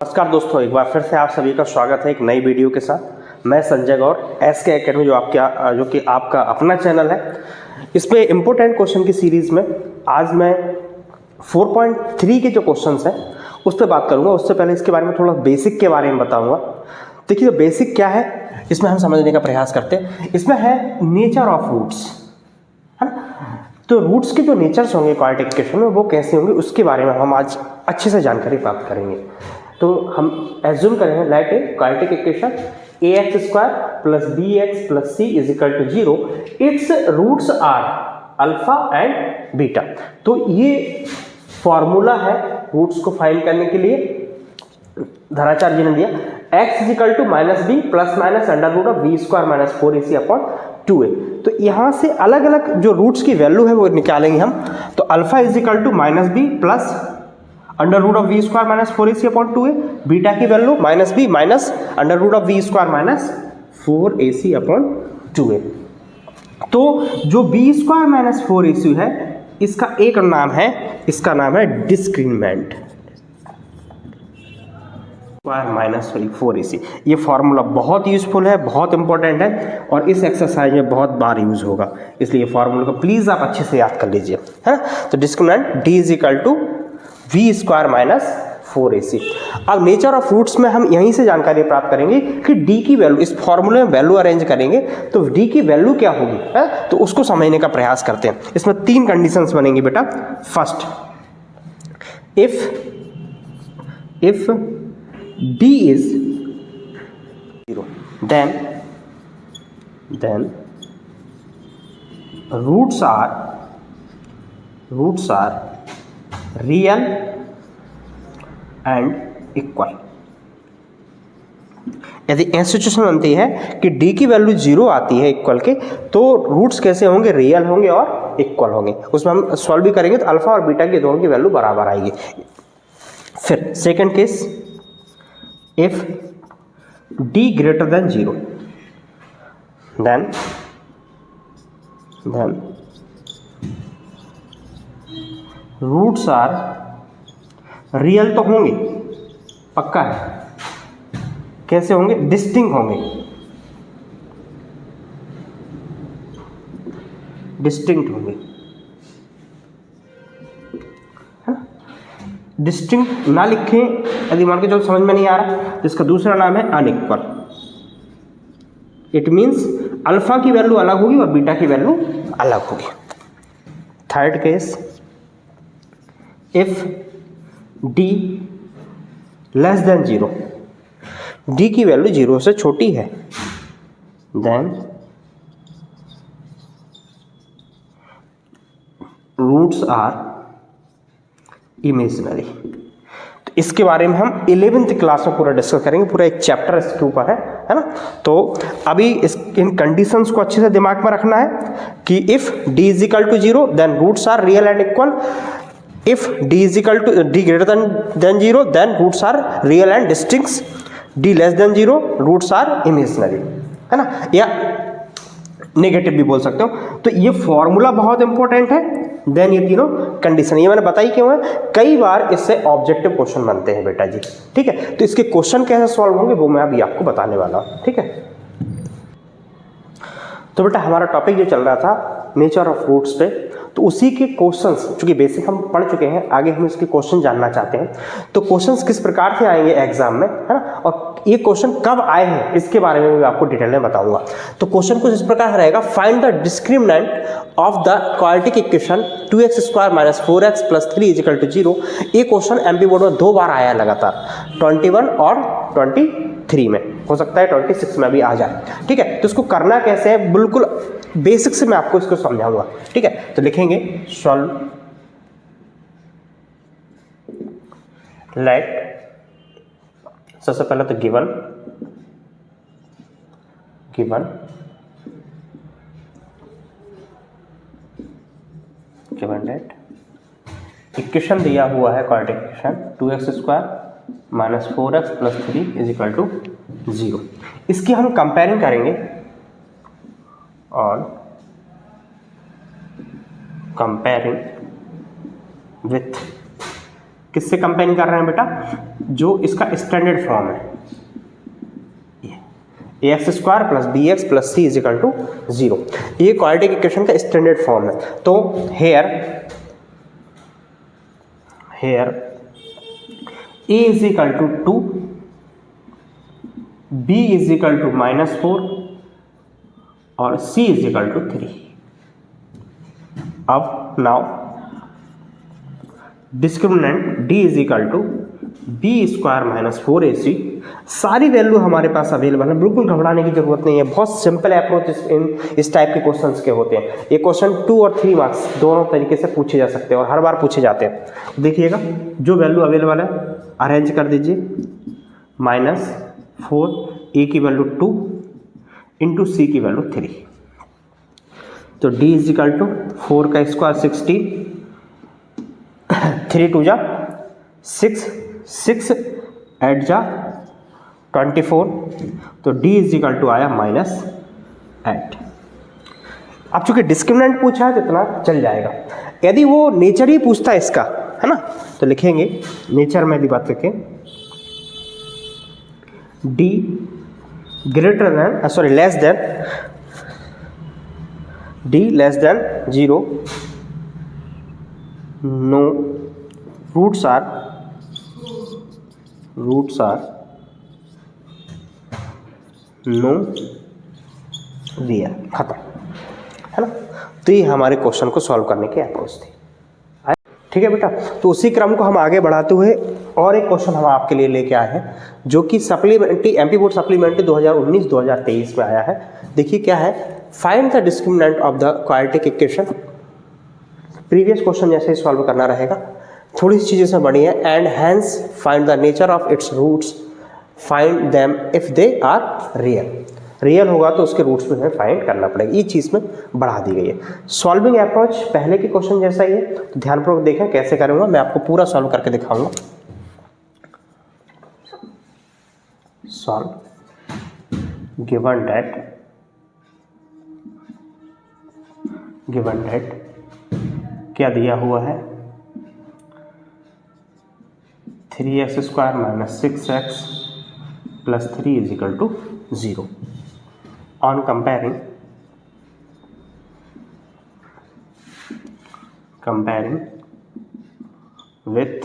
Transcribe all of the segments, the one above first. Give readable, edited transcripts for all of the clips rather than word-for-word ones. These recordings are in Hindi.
नमस्कार दोस्तों, एक बार फिर से आप सभी का स्वागत है एक नई वीडियो के साथ। मैं संजय गौर, एसके एकेडमी जो कि आपका अपना चैनल है। इसमें इम्पोर्टेंट क्वेश्चन की सीरीज़ में आज मैं 4.3 के जो क्वेश्चंस हैं उस पर बात करूंगा। उससे पहले इसके बारे में थोड़ा बेसिक के बारे में बताऊंगा। देखिए, बेसिक क्या है इसमें हम समझने का प्रयास करते हैं। इसमें है नेचर ऑफ रूट्स, है ना। तो रूट्स के जो नेचर्स होंगे क्वाड्रेटिक इक्वेशन में वो कैसे होंगे उसके बारे में हम आज अच्छे से जानकारी प्राप्त करेंगे। तो हम एज्यूम करेंगे like a quadratic equation ax² + bx + c = 0, its roots are alpha and beta. तो ये फॉर्मूला है रूट्स को फाइंड करने के लिए। धराचार्य जी ने दिया x = -b ± √b² - 4ac/2a। तो यहाँ से अलग अलग जो रूट्स की वैल्यू है वो निकालेंगे हम। तो alpha = -b plus √b² - 4ac/2a, beta की value -b minus √b² - 4ac/2a। तो जो b² - 4ac है इसका एक नाम है, इसका नाम है डिस्क्रिमिनेंट -4ac। ये फॉर्मूला बहुत यूजफुल है, बहुत इंपॉर्टेंट है और इस एक्सरसाइज में बहुत बार यूज होगा, इसलिए फॉर्मूला को प्लीज आप अच्छे से याद कर लीजिए, है ना। तो डिस्क्रिमिनेंट d = v² - 4ac। अब नेचर ऑफ रूट्स में हम यहीं से जानकारी प्राप्त करेंगे कि d की वैल्यू, इस फॉर्मूले में वैल्यू अरेंज करेंगे तो d की वैल्यू क्या होगी, है। तो उसको समझने का प्रयास करते हैं। इसमें 3 कंडीशंस बनेंगी बेटा। First, if d is 0, then roots are real and equal। यदि ऐसी सिचुएशन बनती है कि d की वैल्यू 0 आती है इक्वल के, तो रूट्स कैसे होंगे, रियल होंगे और इक्वल होंगे। उसमें हम सॉल्व भी करेंगे तो अल्फा और बीटा की दोनों की वैल्यू बराबर आएगी। फिर second case, if d greater than 0, then roots are real तो होंगे, पक्का है। कैसे होंगे, डिस्टिंक्ट होंगे, डिस्टिंक्ट ना लिखें यदि मान के चलो समझ में नहीं आ रहा, जिसका दूसरा नाम है अनइक्वल। इट मीन्स अल्फा की वैल्यू अलग होगी और बीटा की वैल्यू अलग होगी। Third case, if d < 0, d की वैल्यू 0 से छोटी है, देन रूट्स आर इमेजिनरी। तो इसके बारे में हम 11th क्लास में पूरा डिस्कस करेंगे, पूरा एक चैप्टर इसके ऊपर है ना। तो अभी इन कंडीशंस को अच्छे से दिमाग में रखना है कि if d = 0 then roots are real and equal, if d greater than 0 then roots are real and distinct, d < 0 roots are imaginary, है ना, या नेगेटिव भी बोल सकते हो। तो ये फॉर्मूला बहुत इंपॉर्टेंट है। देन ये तीनों कंडीशन, ये मैंने बताई क्यों है, कई बार इससे ऑब्जेक्टिव क्वेश्चन बनते हैं बेटा जी, ठीक है। तो इसके क्वेश्चन कैसे सॉल्व होंगे वो मैं अभी आपको बताने वाला हूं, ठीक है। तो बेटा हमारा टॉपिक जो चल रहा था नेचर ऑफ रूट्स पे, तो उसी के क्वेश्चंस, चूंकि बेसिक हम पढ़ चुके हैं, आगे हम इसके क्वेश्चन जानना चाहते हैं। तो क्वेश्चंस किस प्रकार से आएंगे एग्जाम में, है ना, और ये क्वेश्चन कब आए हैं इसके बारे में भी आपको डिटेल में बताऊंगा। तो क्वेश्चन कुछ इस प्रकार रहेगा, find the discriminant of the quadratic equation 2x² - 4x + 3 = 0। ये क्वेश्चन एमपी बोर्ड में 2 बार आया लगातार, 21 और 23 में, हो सकता है 26 में भी आ जाए, ठीक है। तो इसको करना कैसे है, बिल्कुल बेसिक से मैं आपको इसको समझाऊंगा, ठीक है। तो लिखेंगे सॉल्व लेट, सबसे पहले तो गिवन डेट इक्वेशन दिया हुआ है क्वाड्रेटिक इक्वेशन 2x² - 4x + 3 = 0। इसकी हम कंपेयरिंग करेंगे और comparing with किससे कंपेयर कर रहे हैं बेटा, जो इसका स्टैंडर्ड फॉर्म है, ax square plus B X plus C is equal to 0, ये क्वाड्रेटिक इक्वेशन का स्टैंडर्ड फॉर्म है। तो here a is equal to 2, b is equal to -4 और c इज इक्वल टू 3। अब now discriminant d is equal to B square minus 4ac, सारी वैल्यू हमारे पास अवेलेबल है, बिल्कुल घबराने की जरूरत नहीं है। बहुत सिंपल अप्रोच इस टाइप के क्वेश्चंस के होते हैं। ये क्वेश्चन 2 और 3 मार्क्स दोनों तरीके से पूछे जा सकते हैं और हर बार पूछे जाते हैं। देखिएगा जो वैल्यू अवेलेबल है अरेंज कर दीजिए, -4 ए की वैल्यू 2 इंटू सी की वैल्यू 3, तो d इज इक्वल टू 4 का स्क्वायर 16, 3 2 जा 6, 6 8 जा 24, तो d इज इक्वल टू आया -8। अब चूंकि डिस्क्रिमिनेंट पूछा है तो इतना चल जाएगा। यदि वो नेचर ही पूछता है इसका, है ना, तो लिखेंगे नेचर में यदि बात करके d greater than less than d less than 0, no roots are no real, खत्म, है ना। तो ये हमारे क्वेश्चन को सॉल्व करने की अप्रोच थी। ठीक है बेटा, तो उसी क्रम को हम आगे बढ़ाते हुए और एक क्वेश्चन हम आपके लिए लेके आए हैं जो कि सप्लीमेंट्री एमपी बोर्ड सप्लीमेंट्री 2019-2023 में आया है। देखिए क्या है, find the discriminant of the quadratic equation. Previous question जैसे ही सॉल्व करना रहेगा, थोड़ी सी चीज़ें इसमें बड़ी है। And hence find the nature of its roots, find them if they are real. Real होगा तो उसके रूट्स में हमें फाइंड करना पड़ेगा, ये चीज़ में बढ़ा दी गई है। सॉल्विंग अप्रोच पहले के क्वेश्चन जैसा ही है, तो ध्यानपूर्वक देखें कैसे करूँगा, मैं आपको पूरा सॉल्व करके दिखाऊंगा। सॉल्व गिवन डेट क्या दिया हुआ है, 3x square minus 6x plus 3 is equal to 0। On comparing with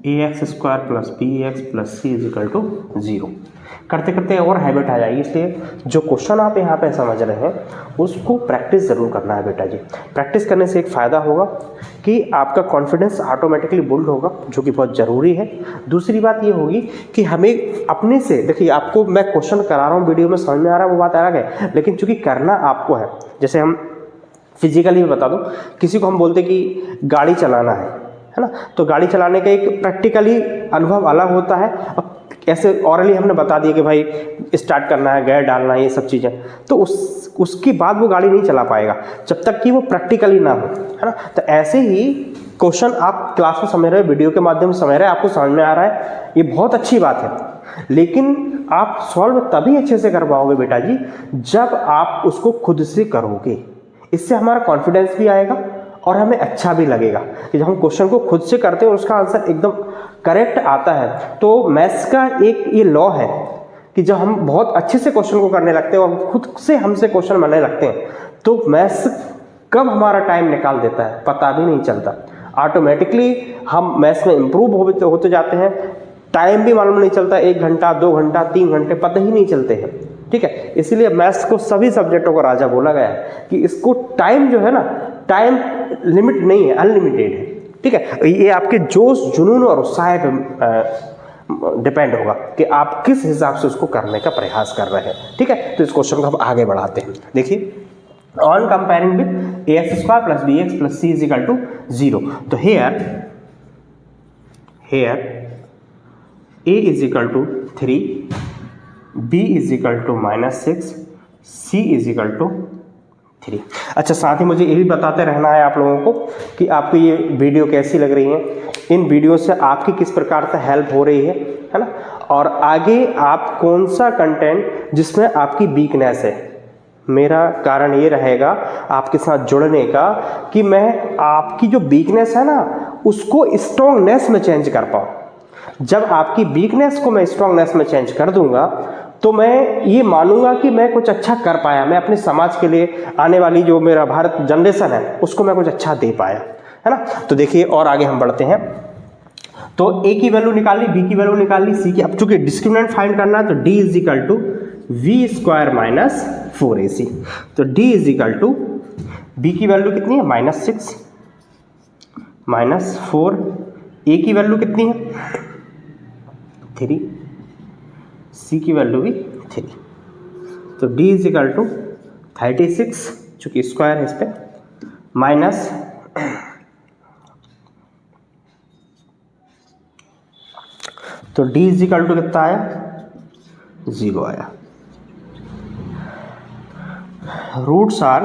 ax square plus bx plus c is equal to 0, करते करते और हैबिट आ जाएगी। इसलिए जो क्वेश्चन आप यहाँ पे समझ रहे हैं उसको प्रैक्टिस ज़रूर करना है बेटा जी। प्रैक्टिस करने से एक फ़ायदा होगा कि आपका कॉन्फिडेंस ऑटोमेटिकली बिल्ड होगा, जो कि बहुत ज़रूरी है। दूसरी बात ये होगी कि हमें अपने से, देखिए आपको मैं क्वेश्चन करा रहा हूँ, वीडियो में समझ में आ रहा है, वो बात अलग है, लेकिन चूँकि करना आपको है। जैसे हम फिजिकली भी बता दूँ, किसी को हम बोलते कि गाड़ी चलाना है ना, तो गाड़ी चलाने का एक प्रैक्टिकली अनुभव अलग होता है। अब ऐसे ऑरली हमने बता दिया कि भाई स्टार्ट करना है, गियर डालना है, ये सब चीज़ें, तो उसके बाद वो गाड़ी नहीं चला पाएगा जब तक कि वो प्रैक्टिकली ना हो, है ना। तो ऐसे ही क्वेश्चन आप क्लास में समझ रहे हो, वीडियो के माध्यम से समझ रहे हैं, आपको समझ में आ रहा है, ये बहुत अच्छी बात है। लेकिन आप सॉल्व तभी अच्छे से कर पाओगे बेटा जी जब आप उसको खुद से करोगे। इससे हमारा कॉन्फिडेंस भी आएगा और हमें अच्छा भी लगेगा कि जब हम क्वेश्चन को खुद से करते हैं और उसका आंसर एकदम करेक्ट आता है। तो मैथ्स का एक ये लॉ है कि जब हम बहुत अच्छे से क्वेश्चन को करने लगते हैं और खुद से हमसे क्वेश्चन बनने लगते हैं, तो मैथ्स कब हमारा टाइम निकाल देता है पता भी नहीं चलता। ऑटोमेटिकली हम मैथ्स में इम्प्रूव होते जाते हैं, टाइम भी मालूम नहीं चलता, 1 घंटा 2 घंटा 3 घंटे पता ही नहीं चलते हैं। ठीक है, इसीलिए मैथ्स को सभी सब्जेक्टों का राजा बोला गया है कि इसको टाइम जो है ना, टाइम लिमिट नहीं है, अनलिमिटेड है। ठीक है, ये आपके जोश जुनून और उत्साह पे डिपेंड होगा कि आप किस हिसाब से उसको करने का प्रयास कर रहे हैं। ठीक है, तो इस क्वेश्चन को हम आगे बढ़ाते हैं। देखिए, on comparing with ax square plus bx plus c is equal to 0, तो here a is equal to 3, b is equal to -6, c is equal to 3। अच्छा, साथ ही मुझे ये भी बताते रहना है आप लोगों को कि आपको ये वीडियो कैसी लग रही है, इन वीडियो से आपकी किस प्रकार से हेल्प हो रही है ना, और आगे आप कौन सा कंटेंट जिसमें आपकी वीकनेस है मेरा कारण ये रहेगा आपके साथ जुड़ने का कि मैं आपकी जो वीकनेस है ना उसको स्ट्रॉन्गनेस में चेंज कर पाऊँ। जब आपकी वीकनेस को मैं स्ट्रॉन्गनेस में चेंज कर दूंगा तो मैं ये मानूंगा कि मैं कुछ अच्छा कर पाया, मैं अपने समाज के लिए, आने वाली जो मेरा भारत जनरेशन है उसको मैं कुछ अच्छा दे पाया, है ना। तो देखिए और आगे हम बढ़ते हैं। तो ए की वैल्यू निकाल ली, बी की वैल्यू निकाल ली, सी की। अब चूंकि डिस्क्रिमिनेंट फाइंड करना है तो D is equal to V square minus 4ac। तो D is equal to B की वैल्यू कितनी है -6 -4, ए की वैल्यू कितनी है 3, सी की वैल्यू भी 3। तो डी इज इक्वल टू 36 चूंकि स्क्वायर है इस पर माइनस तो डी इज इक्वल टू कितना आया 0 आया। Roots are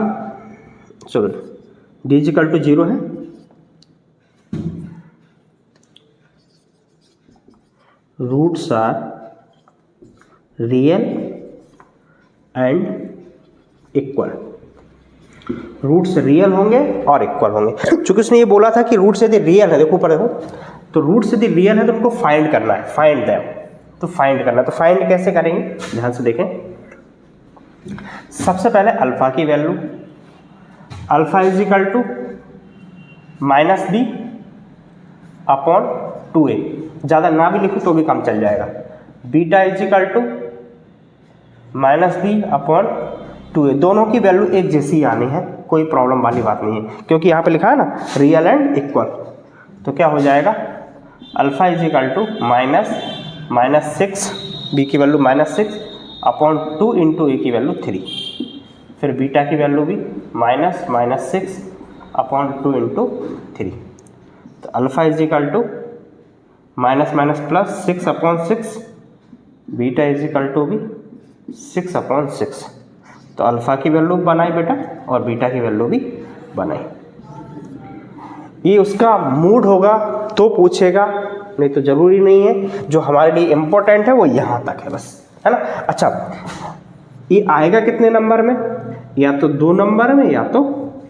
sorry D is equal to 0 है, roots are real and equal. Roots real होंगे और इक्वल होंगे। चूंकि उसने ये बोला था कि रूट्स यदि रियल है, देखो ऊपर देखो, तो रूट्स यदि रियल है तो उनको फाइंड करना है, फाइंड देम, तो फाइंड करना है। तो फाइंड कैसे करेंगे, ध्यान से देखें। सबसे पहले अल्फा की value, alpha is equal to -b upon 2a, ज़्यादा ना भी लिखो तो भी काम चल जाएगा। Beta is equal to -b upon 2a, दोनों की वैल्यू एक जैसी आनी है, कोई प्रॉब्लम वाली बात नहीं है, क्योंकि यहाँ पे लिखा है ना रियल एंड इक्वल। तो क्या हो जाएगा, alpha is equal to -6, B की वैल्यू -6 अपॉन 2 इंटू ए की वैल्यू 3, फिर बीटा की वैल्यू भी -6 अपॉन 2 इंटू 3। तो alpha is equal to plus 6 upon 6, beta is equal to भी 6 अपॉन 6। तो अल्फा की वैल्यू बनाई बेटा और बीटा की वैल्यू भी बनाई। ये उसका मूड होगा तो पूछेगा, नहीं तो जरूरी नहीं है। जो हमारे लिए इम्पोर्टेंट है वो यहाँ तक है बस, है ना। अच्छा, ये आएगा कितने नंबर में, या तो 2 नंबर में या तो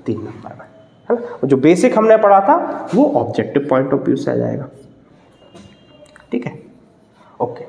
3 नंबर में, है ना। जो बेसिक हमने पढ़ा था वो ऑब्जेक्टिव पॉइंट ऑफ व्यू से आ जाएगा, ठीक है। ओके।